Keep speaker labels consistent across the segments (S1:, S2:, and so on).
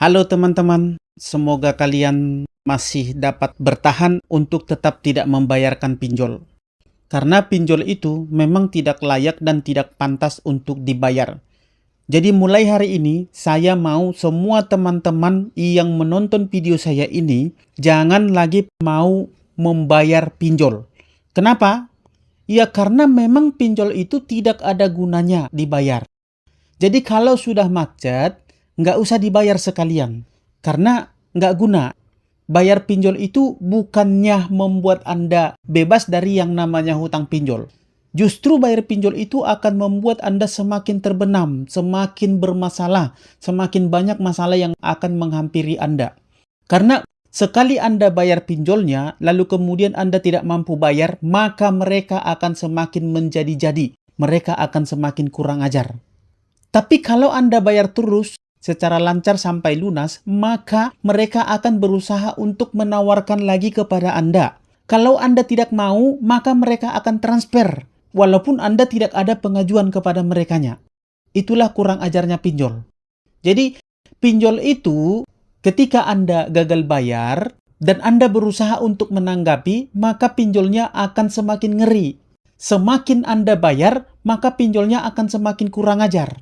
S1: Halo teman-teman, semoga kalian masih dapat bertahan untuk tetap tidak membayarkan pinjol. Karena pinjol itu memang tidak layak dan tidak pantas untuk dibayar. Jadi mulai hari ini, saya mau semua teman-teman yang menonton video saya ini, jangan lagi mau membayar pinjol. Kenapa? Ya karena memang pinjol itu tidak ada gunanya dibayar. Jadi kalau sudah macet, nggak usah dibayar sekalian. Karena nggak guna. Bayar pinjol itu bukannya membuat Anda bebas dari yang namanya hutang pinjol. Justru bayar pinjol itu akan membuat Anda semakin terbenam, semakin bermasalah, semakin banyak masalah yang akan menghampiri Anda. Karena sekali Anda bayar pinjolnya, lalu kemudian Anda tidak mampu bayar, maka mereka akan semakin menjadi-jadi. Mereka akan semakin kurang ajar. Tapi kalau Anda bayar terus secara lancar sampai lunas, maka mereka akan berusaha untuk menawarkan lagi kepada Anda. Kalau Anda tidak mau, maka mereka akan transfer, walaupun Anda tidak ada pengajuan kepada merekanya. Itulah kurang ajarnya pinjol. Jadi, pinjol itu ketika Anda gagal bayar dan Anda berusaha untuk menanggapi, maka pinjolnya akan semakin ngeri. Semakin Anda bayar, maka pinjolnya akan semakin kurang ajar.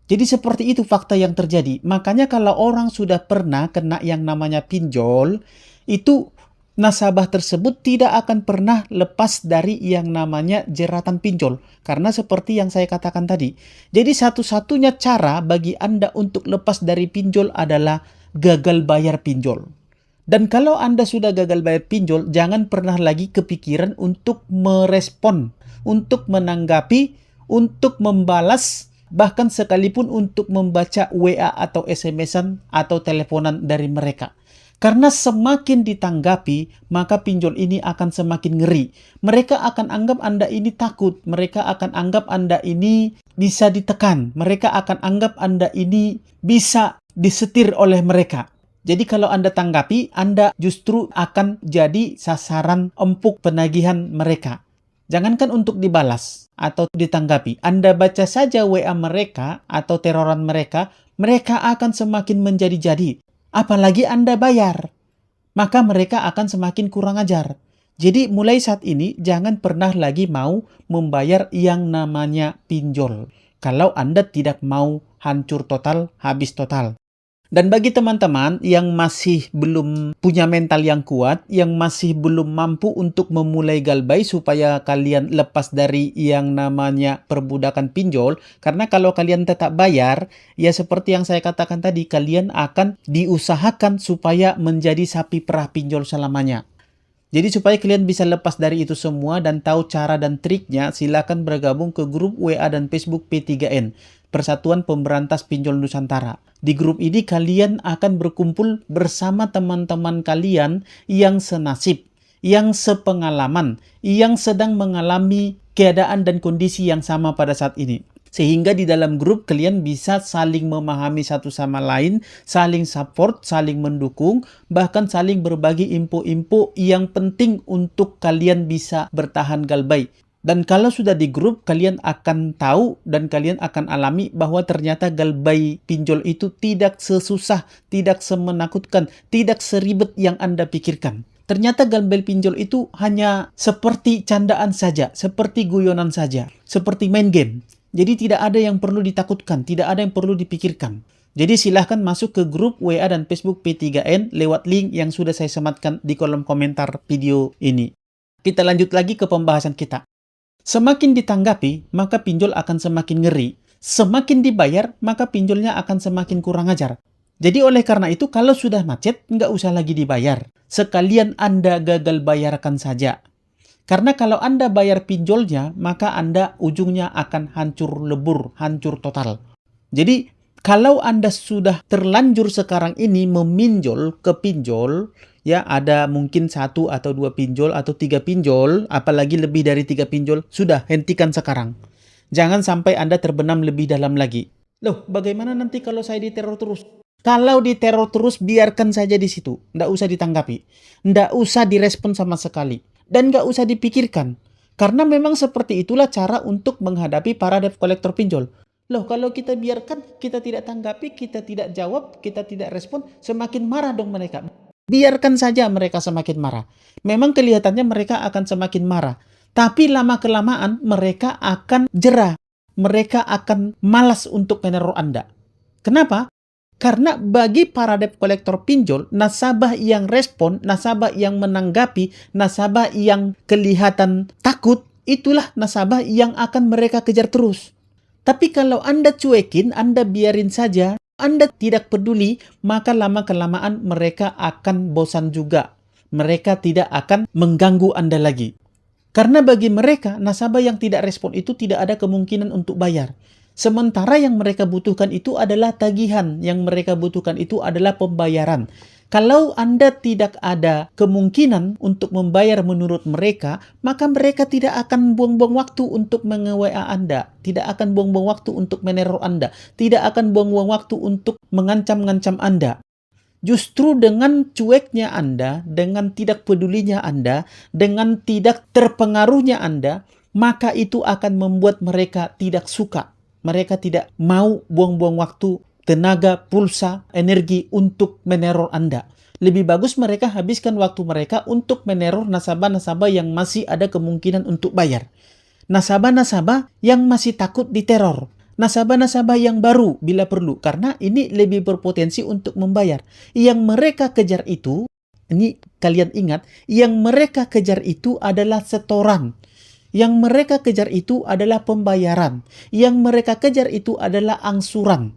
S1: Jadi seperti itu fakta yang terjadi. Makanya kalau orang sudah pernah kena yang namanya pinjol, itu nasabah tersebut tidak akan pernah lepas dari yang namanya jeratan pinjol. Karena seperti yang saya katakan tadi. Jadi satu-satunya cara bagi Anda untuk lepas dari pinjol adalah gagal bayar pinjol. Dan kalau Anda sudah gagal bayar pinjol, jangan pernah lagi kepikiran untuk merespon, untuk menanggapi, untuk membalas, bahkan sekalipun untuk membaca WA atau SMS-an atau teleponan dari mereka. Karena semakin ditanggapi, maka pinjol ini akan semakin ngeri. Mereka akan anggap Anda ini takut. Mereka akan anggap Anda ini bisa ditekan. Mereka akan anggap Anda ini bisa disetir oleh mereka. Jadi kalau Anda tanggapi, Anda justru akan jadi sasaran empuk penagihan mereka. Jangankan untuk dibalas atau ditanggapi. Anda baca saja WA mereka atau teroran mereka, mereka akan semakin menjadi-jadi. Apalagi Anda bayar, maka mereka akan semakin kurang ajar. Jadi mulai saat ini jangan pernah lagi mau membayar yang namanya pinjol. Kalau Anda tidak mau hancur total, habis total. Dan bagi teman-teman yang masih belum punya mental yang kuat, yang masih belum mampu untuk memulai galbay supaya kalian lepas dari yang namanya perbudakan pinjol, karena kalau kalian tetap bayar, ya seperti yang saya katakan tadi, kalian akan diusahakan supaya menjadi sapi perah pinjol selamanya. Jadi supaya kalian bisa lepas dari itu semua dan tahu cara dan triknya, silakan bergabung ke grup WA dan Facebook P3N, Persatuan Pemberantas Pinjol Nusantara. Di grup ini kalian akan berkumpul bersama teman-teman kalian yang senasib, yang sepengalaman, yang sedang mengalami keadaan dan kondisi yang sama pada saat ini. Sehingga di dalam grup kalian bisa saling memahami satu sama lain, saling support, saling mendukung, bahkan saling berbagi info-info yang penting untuk kalian bisa bertahan galbay. Dan kalau sudah di grup, kalian akan tahu dan kalian akan alami bahwa ternyata galbay pinjol itu tidak sesusah, tidak semenakutkan, tidak seribet yang Anda pikirkan. Ternyata galbay pinjol itu hanya seperti candaan saja, seperti guyonan saja, seperti main game. Jadi tidak ada yang perlu ditakutkan, tidak ada yang perlu dipikirkan. Jadi silahkan masuk ke grup WA dan Facebook P3N lewat link yang sudah saya sematkan di kolom komentar video ini. Kita lanjut lagi ke pembahasan kita. Semakin ditanggapi, maka pinjol akan semakin ngeri. Semakin dibayar, maka pinjolnya akan semakin kurang ajar. Jadi oleh karena itu, kalau sudah macet, nggak usah lagi dibayar. Sekalian Anda gagal bayarkan saja. Karena kalau Anda bayar pinjolnya, maka Anda ujungnya akan hancur lebur, hancur total. Jadi, kalau Anda sudah terlanjur sekarang ini meminjol ke pinjol, ya ada mungkin 1 atau 2 pinjol atau 3 pinjol, apalagi lebih dari 3 pinjol, sudah hentikan sekarang. Jangan sampai Anda terbenam lebih dalam lagi. Loh, bagaimana nanti kalau saya diteror terus? Kalau diteror terus, biarkan saja di situ. Nggak usah ditanggapi. Nggak usah direspon sama sekali. Dan nggak usah dipikirkan. Karena memang seperti itulah cara untuk menghadapi para debt collector pinjol. Loh, kalau kita biarkan, kita tidak tanggapi, kita tidak jawab, kita tidak respon, semakin marah dong mereka. Biarkan saja mereka semakin marah. Memang kelihatannya mereka akan semakin marah. Tapi lama-kelamaan mereka akan jera. Mereka akan malas untuk meneror Anda. Kenapa? Karena bagi para debt collector pinjol, nasabah yang respon, nasabah yang menanggapi, nasabah yang kelihatan takut, itulah nasabah yang akan mereka kejar terus. Tapi kalau Anda cuekin, Anda biarin saja, Anda tidak peduli, maka lama-kelamaan mereka akan bosan juga. Mereka tidak akan mengganggu Anda lagi. Karena bagi mereka, nasabah yang tidak respon itu tidak ada kemungkinan untuk bayar. Sementara yang mereka butuhkan itu adalah tagihan, yang mereka butuhkan itu adalah pembayaran. Kalau Anda tidak ada kemungkinan untuk membayar menurut mereka, maka mereka tidak akan buang-buang waktu untuk menge-WA Anda, tidak akan buang-buang waktu untuk meneror Anda, tidak akan buang-buang waktu untuk mengancam-ngancam Anda. Justru dengan cueknya Anda, dengan tidak pedulinya Anda, dengan tidak terpengaruhnya Anda, maka itu akan membuat mereka tidak suka. Mereka tidak mau buang-buang waktu, tenaga, pulsa, energi untuk meneror Anda. Lebih bagus mereka habiskan waktu mereka untuk meneror nasabah-nasabah yang masih ada kemungkinan untuk bayar. Nasabah-nasabah yang masih takut diteror. Nasabah-nasabah yang baru bila perlu, karena ini lebih berpotensi untuk membayar. Yang mereka kejar itu, ini kalian ingat, yang mereka kejar itu adalah setoran. Yang mereka kejar itu adalah pembayaran. Yang mereka kejar itu adalah angsuran.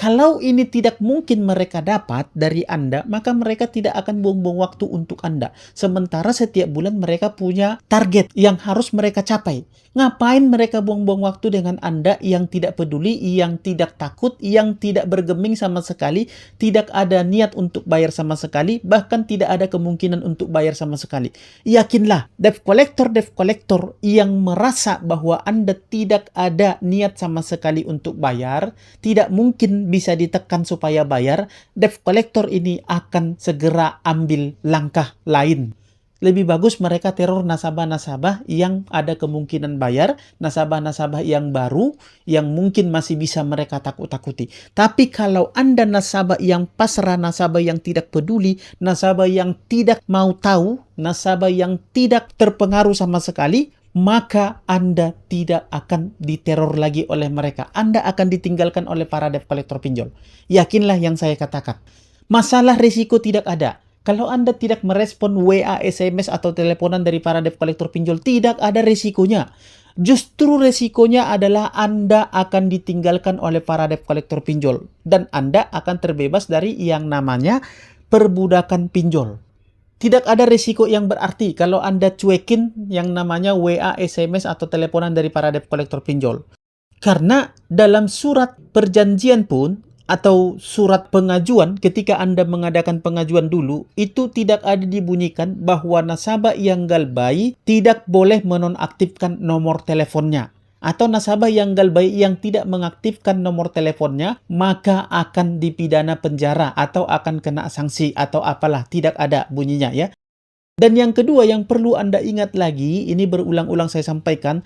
S1: Kalau ini tidak mungkin mereka dapat dari Anda, maka mereka tidak akan buang-buang waktu untuk Anda. Sementara setiap bulan mereka punya target yang harus mereka capai. Ngapain mereka buang-buang waktu dengan Anda yang tidak peduli, yang tidak takut, yang tidak bergeming sama sekali, tidak ada niat untuk bayar sama sekali, bahkan tidak ada kemungkinan untuk bayar sama sekali. Yakinlah, debt collector yang merasa bahwa Anda tidak ada niat sama sekali untuk bayar, tidak mungkin bisa ditekan supaya bayar, debt collector ini akan segera ambil langkah lain. Lebih bagus mereka teror nasabah-nasabah yang ada kemungkinan bayar, nasabah-nasabah yang baru, yang mungkin masih bisa mereka takut-takuti. Tapi kalau Anda nasabah yang pasrah, nasabah yang tidak peduli, nasabah yang tidak mau tahu, nasabah yang tidak terpengaruh sama sekali, maka Anda tidak akan diteror lagi oleh mereka. Anda akan ditinggalkan oleh para debt collector pinjol. Yakinlah yang saya katakan. Masalah risiko tidak ada. Kalau Anda tidak merespon WA, SMS, atau teleponan dari para debt collector pinjol, tidak ada risikonya. Justru risikonya adalah Anda akan ditinggalkan oleh para debt collector pinjol. Dan Anda akan terbebas dari yang namanya perbudakan pinjol. Tidak ada risiko yang berarti kalau Anda cuekin yang namanya WA, SMS, atau teleponan dari para debt collector pinjol. Karena dalam surat perjanjian pun, atau surat pengajuan, ketika Anda mengadakan pengajuan dulu, itu tidak ada dibunyikan bahwa nasabah yang galbay tidak boleh menonaktifkan nomor teleponnya. Atau nasabah yang galbay yang tidak mengaktifkan nomor teleponnya, maka akan dipidana penjara atau akan kena sanksi atau apalah. Tidak ada bunyinya ya. Dan yang kedua yang perlu Anda ingat lagi, ini berulang-ulang saya sampaikan,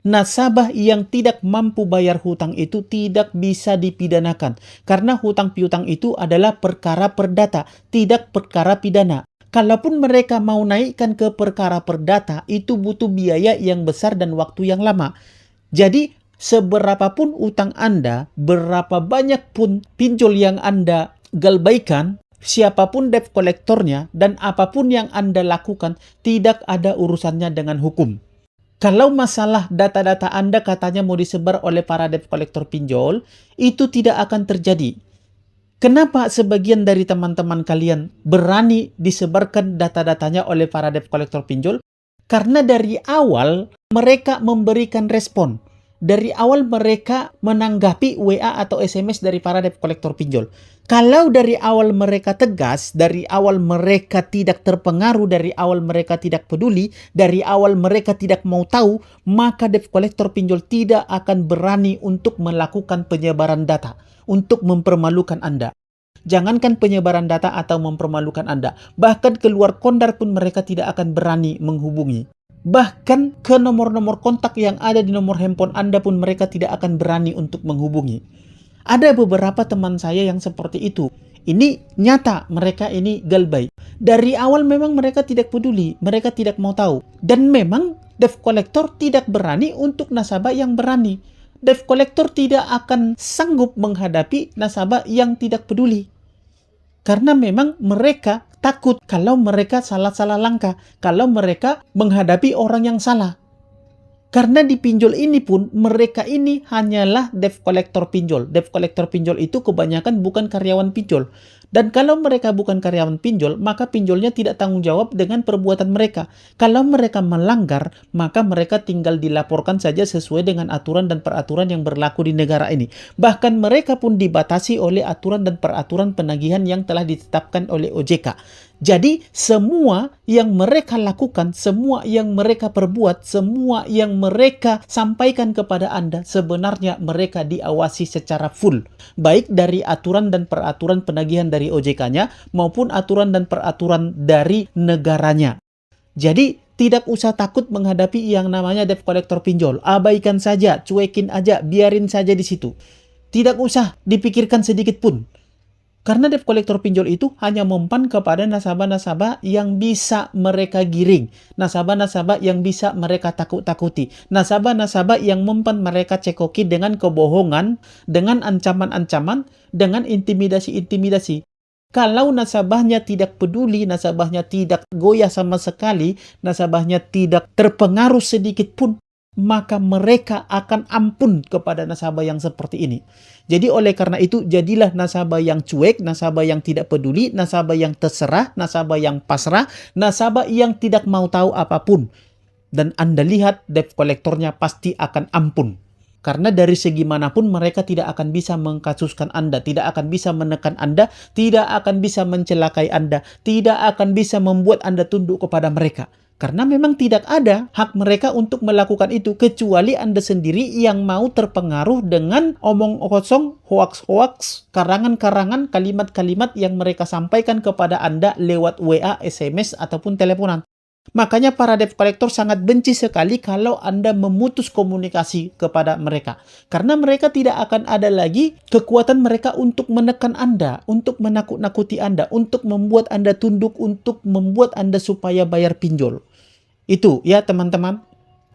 S1: nasabah yang tidak mampu bayar hutang itu tidak bisa dipidanakan. Karena hutang piutang itu adalah perkara perdata, tidak perkara pidana. Kalaupun mereka mau naikkan ke perkara perdata, itu butuh biaya yang besar dan waktu yang lama. Jadi, seberapapun utang Anda, berapa banyak pun pinjol yang Anda galbaikan, siapapun debt kolektornya, dan apapun yang Anda lakukan, tidak ada urusannya dengan hukum. Kalau masalah data-data Anda katanya mau disebar oleh para debt kolektor pinjol, itu tidak akan terjadi. Kenapa sebagian dari teman-teman kalian berani disebarkan data-datanya oleh para debt kolektor pinjol? Karena dari awal mereka memberikan respon. Dari awal mereka menanggapi WA atau SMS dari para debt kolektor pinjol. Kalau dari awal mereka tegas, dari awal mereka tidak terpengaruh, dari awal mereka tidak peduli, dari awal mereka tidak mau tahu, maka debt kolektor pinjol tidak akan berani untuk melakukan penyebaran data, untuk mempermalukan Anda. Jangankan penyebaran data atau mempermalukan Anda, bahkan keluar kondar pun mereka tidak akan berani menghubungi. Bahkan ke nomor-nomor kontak yang ada di nomor handphone Anda pun mereka tidak akan berani untuk menghubungi. Ada beberapa teman saya yang seperti itu. Ini nyata, mereka ini galbay. Dari awal memang mereka tidak peduli, mereka tidak mau tahu. Dan memang debt collector tidak berani untuk nasabah yang berani. Debt collector tidak akan sanggup menghadapi nasabah yang tidak peduli. Karena memang mereka takut kalau mereka salah-salah langkah, kalau mereka menghadapi orang yang salah. Karena di pinjol ini pun, mereka ini hanyalah debt collector pinjol. Debt collector pinjol itu kebanyakan bukan karyawan pinjol. Dan kalau mereka bukan karyawan pinjol, maka pinjolnya tidak tanggung jawab dengan perbuatan mereka. Kalau mereka melanggar, maka mereka tinggal dilaporkan saja sesuai dengan aturan dan peraturan yang berlaku di negara ini. Bahkan mereka pun dibatasi oleh aturan dan peraturan penagihan yang telah ditetapkan oleh OJK. Jadi, semua yang mereka lakukan, semua yang mereka perbuat, semua yang mereka sampaikan kepada Anda, sebenarnya mereka diawasi secara full. Baik dari aturan dan peraturan penagihan dari OJK-nya, maupun aturan dan peraturan dari negaranya. Jadi, tidak usah takut menghadapi yang namanya debt collector pinjol. Abaikan saja, cuekin aja, biarin saja di situ. Tidak usah dipikirkan sedikit pun. Karena debt collector pinjol itu hanya mempan kepada nasabah-nasabah yang bisa mereka giring. Nasabah-nasabah yang bisa mereka takut-takuti. Nasabah-nasabah yang mempan mereka cekoki dengan kebohongan, dengan ancaman-ancaman, dengan intimidasi-intimidasi. Kalau nasabahnya tidak peduli, nasabahnya tidak goyah sama sekali, nasabahnya tidak terpengaruh sedikit pun, maka mereka akan ampun kepada nasabah yang seperti ini. Jadi oleh karena itu, jadilah nasabah yang cuek, nasabah yang tidak peduli, nasabah yang terserah, nasabah yang pasrah, nasabah yang tidak mau tahu apapun. Dan Anda lihat debt kolektornya pasti akan ampun. Karena dari segi manapun mereka tidak akan bisa mengkasuskan Anda, tidak akan bisa menekan Anda, tidak akan bisa mencelakai Anda, tidak akan bisa membuat Anda tunduk kepada mereka. Karena memang tidak ada hak mereka untuk melakukan itu, kecuali Anda sendiri yang mau terpengaruh dengan omong kosong, hoaks-hoaks, karangan-karangan, kalimat-kalimat yang mereka sampaikan kepada Anda lewat WA, SMS, ataupun teleponan. Makanya para debt collector sangat benci sekali kalau Anda memutus komunikasi kepada mereka. Karena mereka tidak akan ada lagi kekuatan mereka untuk menekan Anda, untuk menakut-nakuti Anda, untuk membuat Anda tunduk, untuk membuat Anda supaya bayar pinjol. Itu ya teman-teman.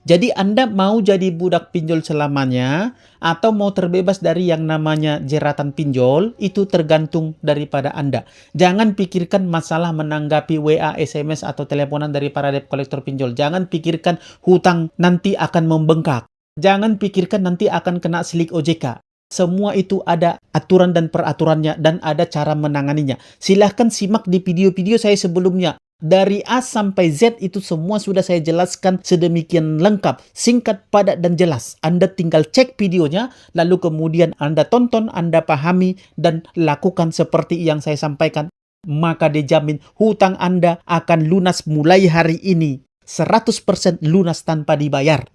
S1: Jadi Anda mau jadi budak pinjol selamanya atau mau terbebas dari yang namanya jeratan pinjol, itu tergantung daripada Anda. Jangan pikirkan masalah menanggapi WA, SMS, atau teleponan dari para debt collector pinjol. Jangan pikirkan hutang nanti akan membengkak. Jangan pikirkan nanti akan kena silik OJK. Semua itu ada aturan dan peraturannya dan ada cara menanganinya. Silahkan simak di video-video saya sebelumnya. Dari A sampai Z itu semua sudah saya jelaskan sedemikian lengkap, singkat, padat, dan jelas. Anda tinggal cek videonya, lalu kemudian Anda tonton, Anda pahami, dan lakukan seperti yang saya sampaikan. Maka dijamin hutang Anda akan lunas mulai hari ini. 100% lunas tanpa dibayar.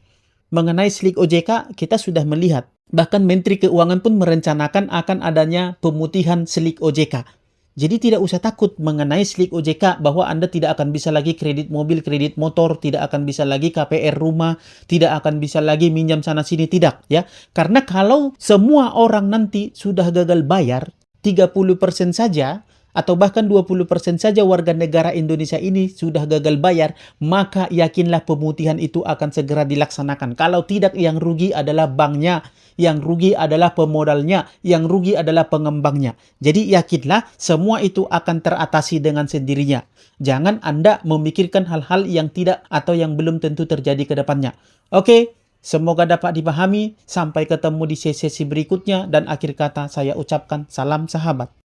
S1: Mengenai silik OJK, kita sudah melihat. Bahkan Menteri Keuangan pun merencanakan akan adanya pemutihan silik OJK. Jadi tidak usah takut mengenai silik OJK bahwa Anda tidak akan bisa lagi kredit mobil, kredit motor, tidak akan bisa lagi KPR rumah, tidak akan bisa lagi minjam sana sini, tidak ya. Karena kalau semua orang nanti sudah gagal bayar 30% saja atau bahkan 20% saja warga negara Indonesia ini sudah gagal bayar, maka yakinlah pemutihan itu akan segera dilaksanakan. Kalau tidak, yang rugi adalah banknya, yang rugi adalah pemodalnya, yang rugi adalah pengembangnya. Jadi yakinlah semua itu akan teratasi dengan sendirinya. Jangan Anda memikirkan hal-hal yang tidak atau yang belum tentu terjadi ke depannya. Oke, semoga dapat dipahami. Sampai ketemu di sesi berikutnya, dan akhir kata saya ucapkan salam sahabat.